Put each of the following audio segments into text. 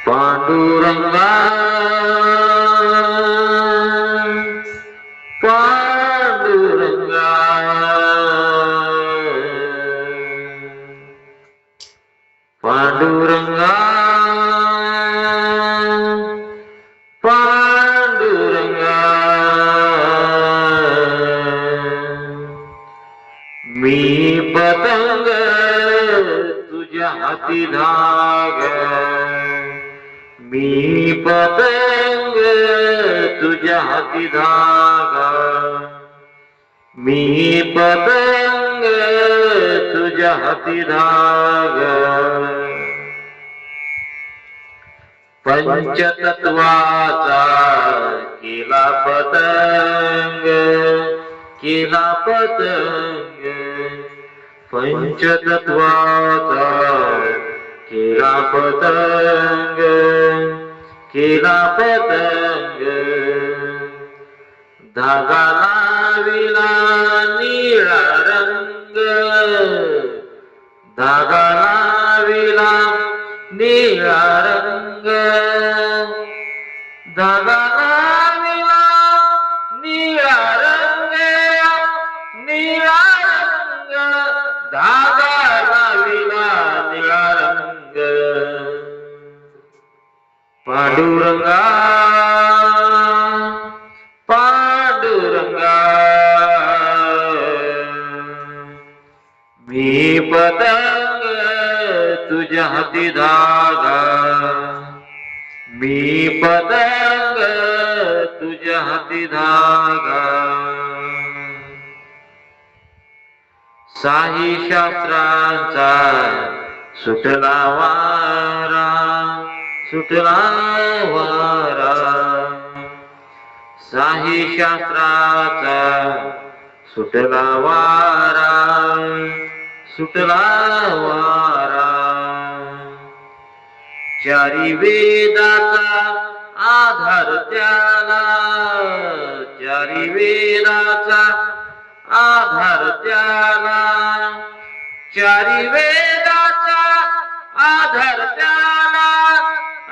पांडुरंगा पांडुरंगा पांडुरंगा पांडुरंगा मी पतंग तुझ्या हाती धागा, मी पतंग तुझ्या हाती धागा, मी पतंग तुझ्या हाती धागा. पंचतत्वाचा केला पतंग, केला पतंग, पंचतत्वाचा केला पतंग, केला पतंग. धागा लाविला निळा रंग, धागा लाविला निळा रंग, धागा लाविला निळा रंग, निळा रंग, धागा लाविला निळा रंग. पांडुरंगा पांडुरंगा मी पतंग तुझ्या हाती धागा, मी पतंग तुझ्या हाती धागा. साही शास्त्रांचा सुटला वारा, सुटला वारा, साही शास्त्राचा सुटला वारा, सुटला वारा. चारी वेदाचा आधार त्याला, चारी वेदाचा आधार त्याला, चारी वेदाचा आधार त्याला,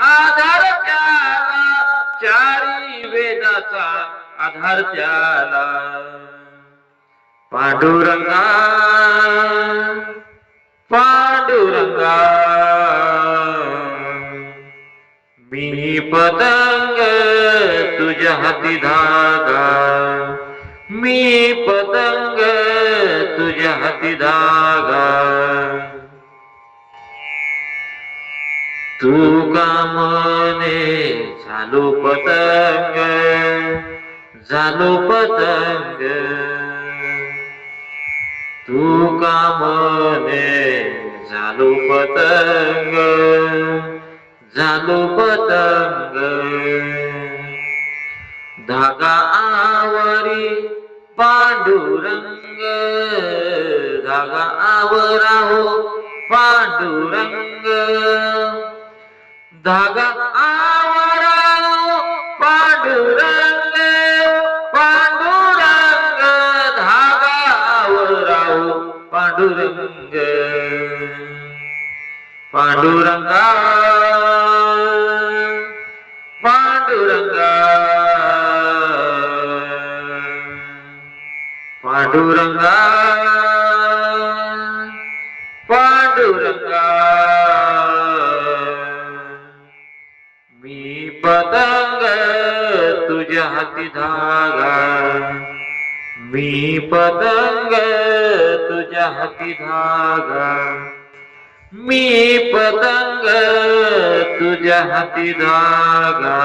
आधार त्याला, चारी वेदाचा आधार त्याला. पांडुरंगा पांडुरंगा मी पतंग तुझ्या हाती धागा, मी पतंग तुझ्या हाती धागा. तू का म्हणे झालो पतंग, झालो पतंग, तू का म्हणे झालो पतंग, झालो पतंग. धागा आवरी पांडुरंग, धागा आवरा हो पांडुरंग, धागा आवरा हो पांडुरंग, पांडुरंग, धागा आवरा हो पांडुरंग. पांडुरंगा पांडुरंगा पांडुरंगा पांडुरंगा मी पतंग तुझ्या हाती धागा, मी पतंग तुझ्या हाती धागा, मी पतंग तुझ्या हाती धागा.